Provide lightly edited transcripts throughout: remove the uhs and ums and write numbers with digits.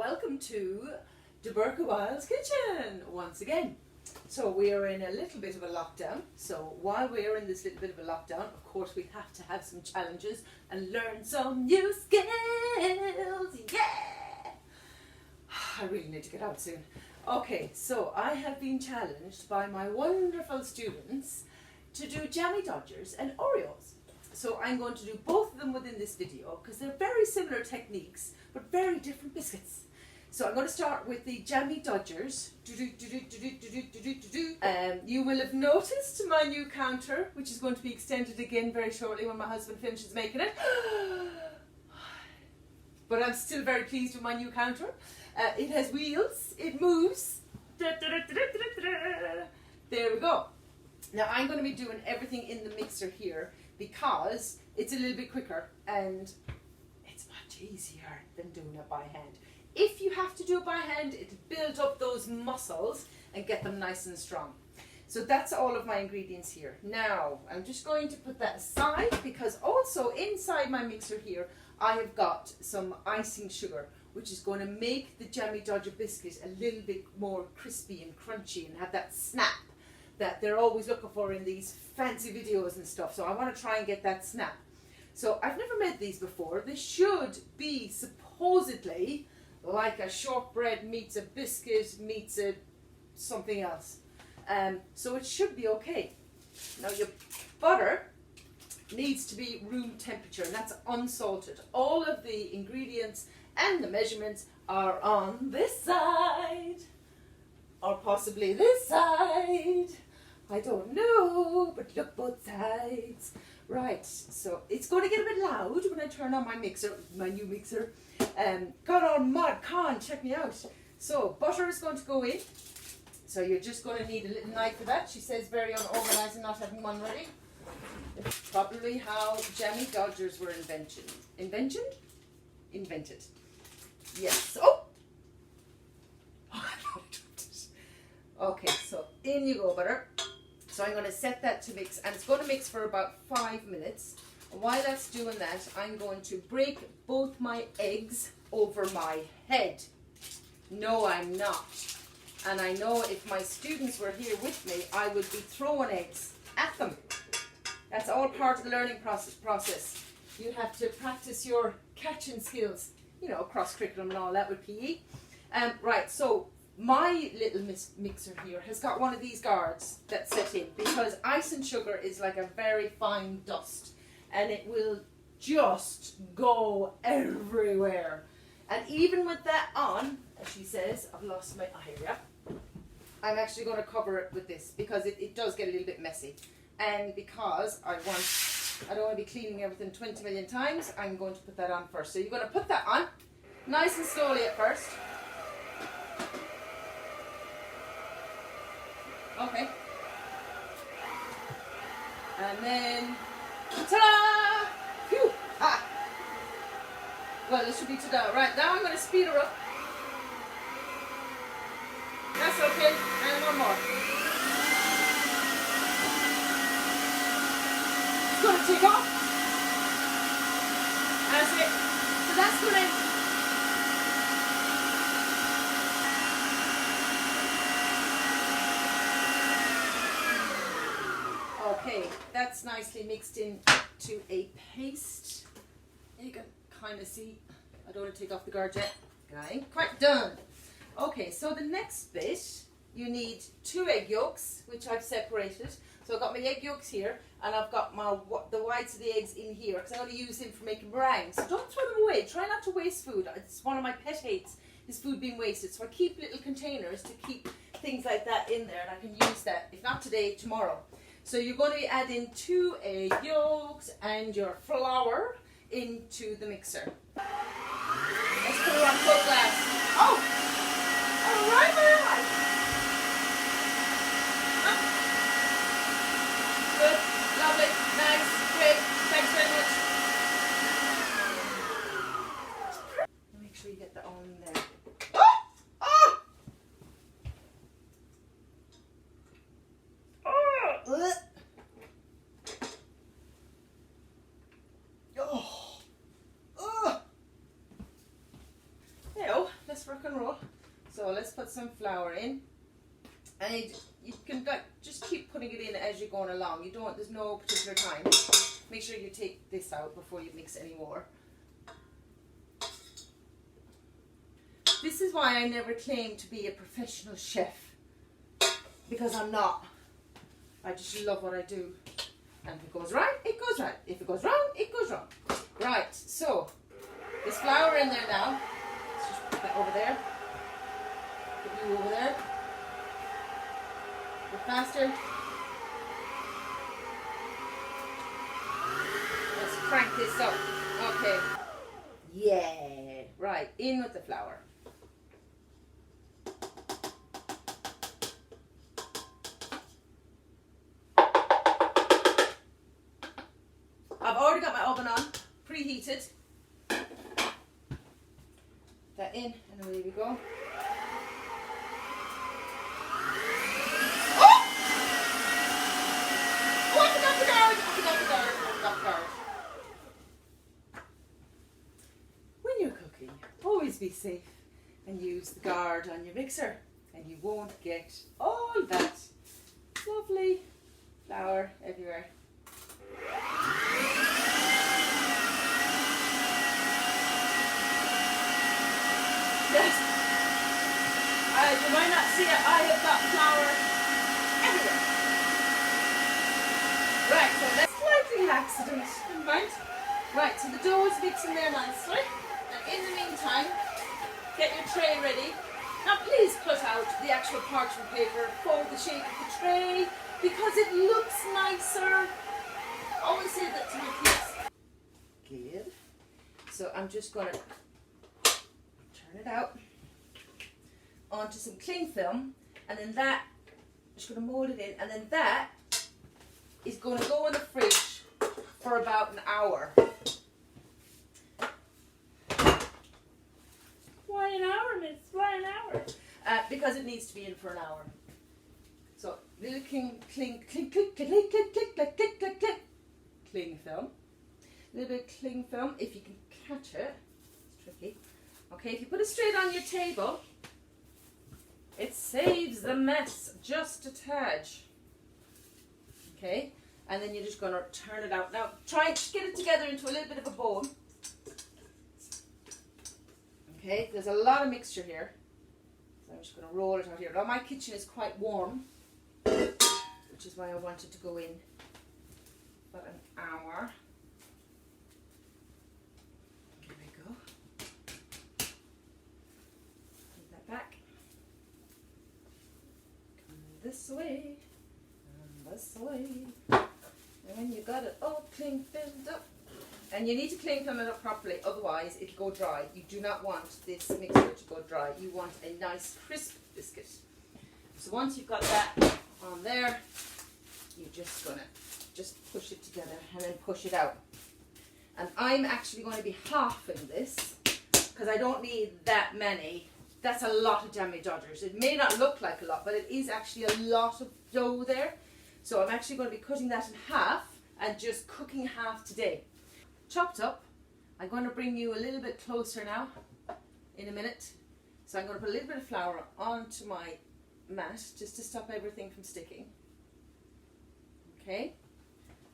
welcome to Deborka Wiles Kitchen once again. So we are in a little bit of a lockdown. So while we are in this little bit of a lockdown, of course we have to have some challenges and learn some new skills. Yeah! I really need to get out soon. Okay, so I have been challenged by my wonderful students to do Jammie Dodgers and Oreos. So I'm going to do both of them within this video because they're very similar techniques but very different biscuits. So I'm going to start with the Jammie Dodgers. You will have noticed my new counter, which is going to be extended again very shortly when my husband finishes making it. But I'm still very pleased with my new counter. It has wheels, it moves. There we go. Now I'm going to be doing everything in the mixer here because it's a little bit quicker and it's much easier than doing it by hand. If you have to do it by hand, it'll build up those muscles and get them nice and strong. So that's all of my ingredients here. Now I'm just going to put that aside because also inside my mixer here I have got some icing sugar, which is going to make the Jammie Dodger biscuit a little bit more crispy and crunchy and have that snap that they're always looking for in these fancy videos and stuff. So I want to try and get that snap. So I've never made these before. They should be supposedly like a shortbread meets a biscuit meets a something else. So it should be okay. Now your butter needs to be room temperature and that's unsalted. All of the ingredients and the measurements are on this side or possibly this side. I don't know, but look both sides. Right, so it's going to get a bit loud when I turn on my mixer, my new mixer. Got all mud, check me out. So butter is going to go in. So you're just going to need a little knife for that. She says very unorganized and not having one ready. It's probably how Jammie Dodgers were invented. Invented. Yes. Oh! Okay, so in you go, butter. So I'm going to set that to mix, and it's going to mix for about 5 minutes. And while that's doing that, I'm going to break both my eggs over my head. No, I'm not. And I know if my students were here with me, I would be throwing eggs at them. That's all part of the learning process. You have to practice your catching skills, you know, cross curriculum and all that with PE. Right, so my little mixer here has got one of these guards that's set in because ice and sugar is like a very fine dust and it will just go everywhere. And even with that on, as she says, I've lost my area. I'm actually going to cover it with this because it does get a little bit messy. And because I don't want to be cleaning everything 20 million times, I'm going to put that on first. So you're going to put that on nice and slowly at first. Okay. And then, ta-da! Phew! Ah! Well, this should be ta-da. Right, now I'm going to speed her up. That's okay. And one more. It's going to take off. That's it. So that's going to... Okay, that's nicely mixed in to a paste. You can kind of see, I don't want to take off the guard yet. I ain't quite done. Okay, so the next bit, you need 2 egg yolks, which I've separated. So I've got my egg yolks here, and I've got the whites of the eggs in here, because I'm going to use them for making meringue. So don't throw them away. Try not to waste food. It's one of my pet hates, is food being wasted. So I keep little containers to keep things like that in there, and I can use that, if not today, tomorrow. So you're going to be adding 2 egg yolks and your flour into the mixer. Let's put her on full blast. Oh! Alright, alright. Good, lovely, nice, great. Thanks very much. Make sure you get that all in there. let's rock and roll. So let's put some flour in. And you can just keep putting it in as you're going along. There's no particular time. Make sure you take this out before you mix any more. This is why I never claim to be a professional chef. Because I'm not. I just love what I do. And if it goes right, it goes right. If it goes wrong, it goes wrong. Right, so there's flour in there now. Let's just put that over there. Put you over there. Go faster. Let's crank this up. Okay. Yeah. Right, in with the flour. I've already got my oven on, preheated. That in, and away we go. Oh! Oh, I forgot the guard! I forgot the guard. When you're cooking, always be safe and use the guard on your mixer, and you won't get all that lovely flour everywhere. Yes. You might not see it, I have got flour everywhere. Right, so that's slightly laxative in mind. Right, so the dough is mixing there nicely. And in the meantime, get your tray ready. Now please cut out the actual parchment paper for the shape of the tray because it looks nicer. I always say that to my kids. Good. So I'm just going to turn it out onto some cling film, and then that, I'm just going to mold it in, and then that is going to go in the fridge for about an hour. Why an hour, miss? Why an hour? Because it needs to be in for an hour. So little cling film. A little bit of cling film, if you can catch it. It's tricky. Okay, if you put it straight on your table, it saves the mess just a touch. Okay, and then you're just going to turn it out. Now, try and get it together into a little bit of a bowl. Okay, there's a lot of mixture here. So I'm just going to roll it out here. Now, my kitchen is quite warm, which is why I wanted to go in about an hour. Here we go. Put that back. Come this way. And this way. And when you got it all cling filled up. And you need to cling film it up properly, otherwise it'll go dry. You do not want this mixture to go dry. You want a nice crisp biscuit. So once you've got that on there, you're just gonna push it together and then push it out. And I'm actually going to be halving this because I don't need that many. That's a lot of Jammie Dodgers. It may not look like a lot, but it is actually a lot of dough there. So I'm actually going to be cutting that in half and just cooking half today. Chopped up. I'm going to bring you a little bit closer now in a minute. So I'm going to put a little bit of flour onto my mat just to stop everything from sticking. Okay.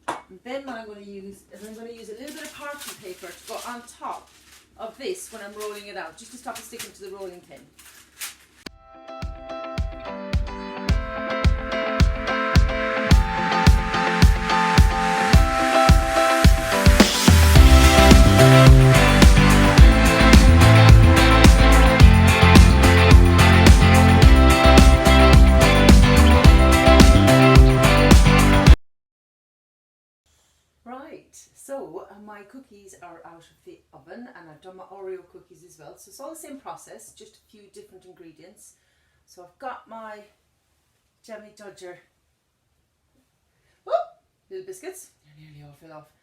And then what I'm going to use is I'm going to use a little bit of parchment paper to go on top of this when I'm rolling it out, just to stop it sticking to the rolling pin. So my cookies are out of the oven and I've done my Oreo cookies as well. So it's all the same process, just a few different ingredients. So I've got my Jammie Dodger little biscuits. They're nearly all fell off.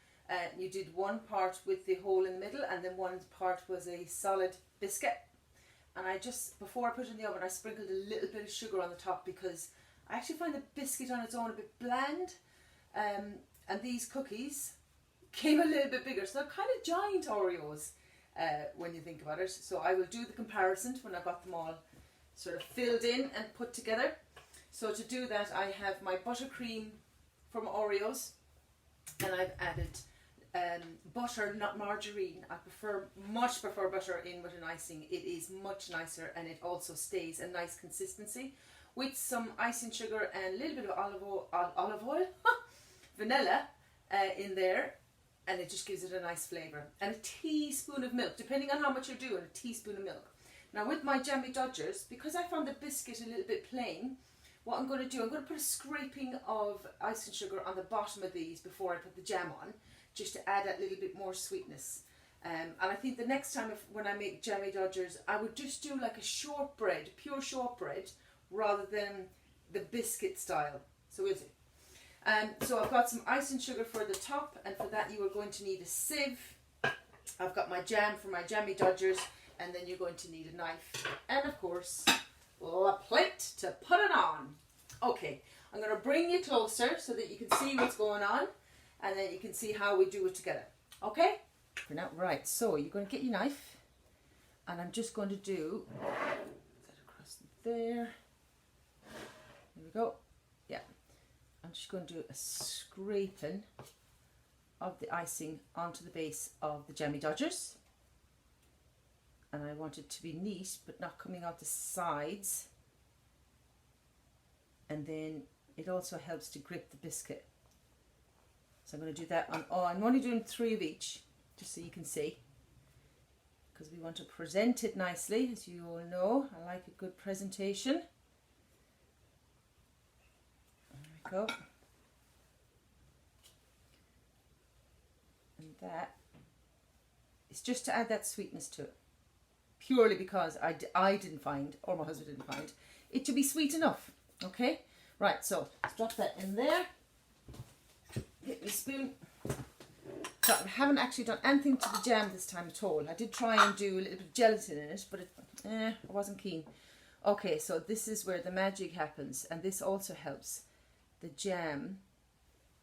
You did one part with the hole in the middle and then one part was a solid biscuit. And I just, before I put it in the oven, I sprinkled a little bit of sugar on the top because I actually find the biscuit on its own a bit bland. And these cookies came a little bit bigger, so they're kind of giant Oreos. when you think about it. So I will do the comparison when I've got them all sort of filled in and put together. So to do that, I have my buttercream from Oreos, and I've added butter, not margarine. I much prefer butter in with an icing. It is much nicer, and it also stays a nice consistency, with some icing sugar and a little bit of olive oil, vanilla in there, and it just gives it a nice flavour. And a teaspoon of milk, depending on how much you're doing, a teaspoon of milk. Now with my Jammie Dodgers, because I found the biscuit a little bit plain, what I'm going to do, I'm going to put a scraping of icing sugar on the bottom of these before I put the jam on, just to add that little bit more sweetness. And I think the next time when I make Jammie Dodgers, I would just do like a shortbread, pure shortbread, rather than the biscuit style. So we'll see. So I've got some icing sugar for the top, and for that you are going to need a sieve. I've got my jam for my Jammie Dodgers, and then you're going to need a knife, and of course a plate to put it on. Okay, I'm going to bring you closer so that you can see what's going on, and then you can see how we do it together. Okay? For now, right, so you're going to get your knife, and I'm just going to do that across there. There we go. Yeah. I'm just going to do a scraping of the icing onto the base of the Jammie Dodgers. And I want it to be neat, but not coming out the sides. And then it also helps to grip the biscuit. So I'm going to do that on all. I'm only doing 3 of each, just so you can see, because we want to present it nicely, as you all know. I like a good presentation. There we go. And that is just to add that sweetness to it. Purely because I didn't find, or my husband didn't find, it to be sweet enough. Okay? Right, so let's drop that in there. Get my spoon. So I haven't actually done anything to the jam this time at all. I did try and do a little bit of gelatin in it, but I wasn't keen. Okay, so this is where the magic happens, and this also helps the jam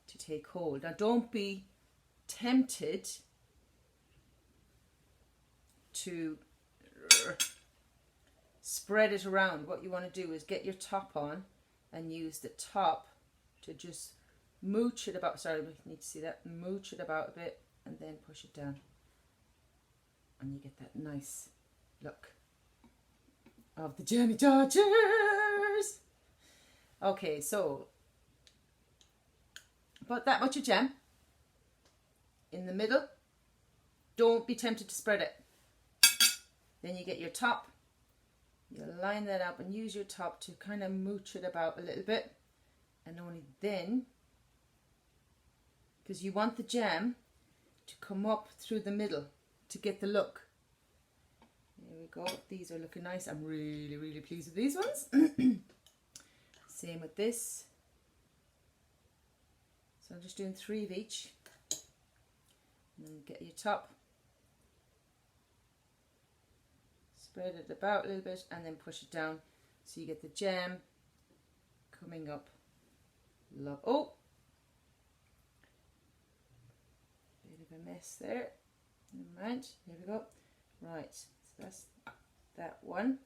to take hold. Now don't be tempted to spread it around. What you want to do is get your top on and use the top to just mooch it about. Sorry, we need to see that. Mooch it about a bit and then push it down, and you get that nice look of the Jammie Dodgers. Okay, so about that much of jam in the middle. Don't be tempted to spread it. Then you get your top, you line that up and use your top to kind of mooch it about a little bit, and only then, because you want the jam to come up through the middle to get the look. There we go, these are looking nice. I'm really, really pleased with these ones. Same with this. So I'm just doing 3 of each, and then get your top. Spread it about a little bit and then push it down so you get the jam coming up. Oh! Bit of a mess there. Never mind. Here we go. Right, so that's that one.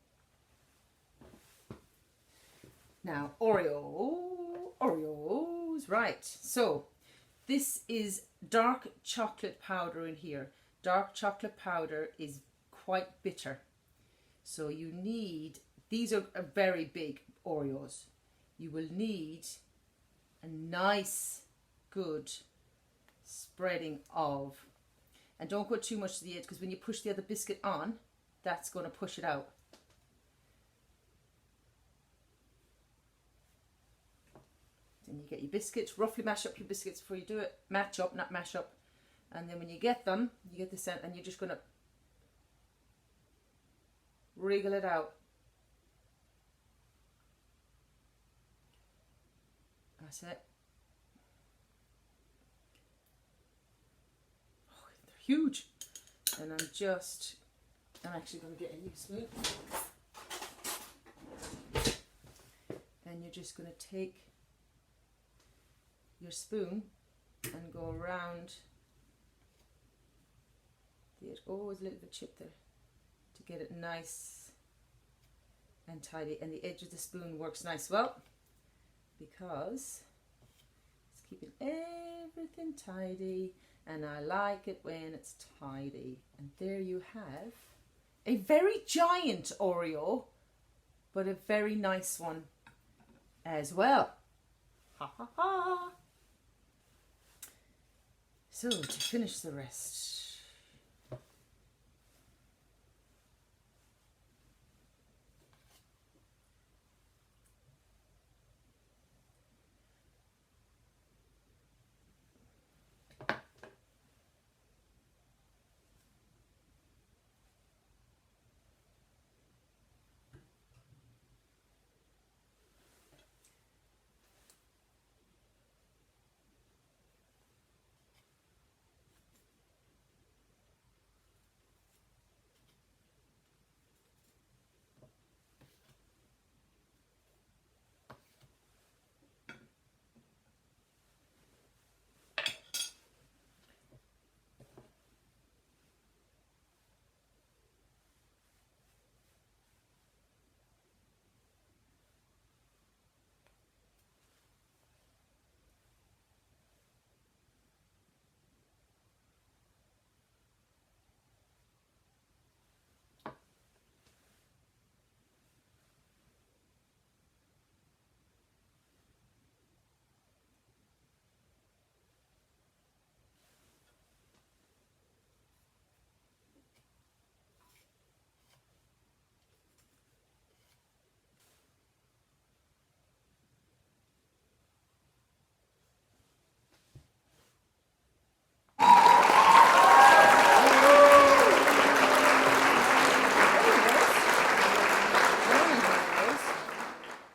Now, Oreos. Right, so this is dark chocolate powder in here. Dark chocolate powder is quite bitter. So you need, these are very big Oreos. You will need a nice, good spreading of, and don't go too much to the edge, because when you push the other biscuit on, that's going to push it out. Then you get your biscuits, roughly mash up your biscuits before you do it. Match up, not mash up. And then when you get them, you get this out, and you're just going to wriggle it out. That's it. Oh, they're huge. And I'm actually going to get a new spoon. And you're just going to take your spoon and go around There's always a little bit of chip there to get it nice and tidy, and the edge of the spoon works nice well because it's keeping everything tidy, and I like it when it's tidy. And there you have a very giant Oreo, but a very nice one as well. Ha ha ha. So to finish the rest,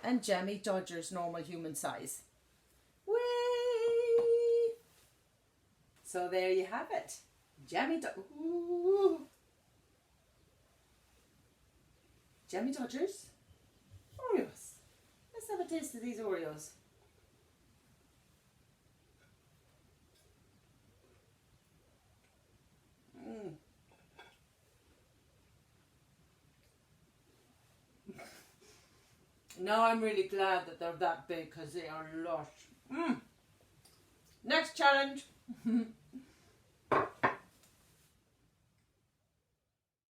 and Jammie Dodger's normal human size. Whee! So there you have it. Jammie Dodger's Oreos. Let's have a taste of these Oreos. Now I'm really glad that they're that big because they are lush. Next challenge.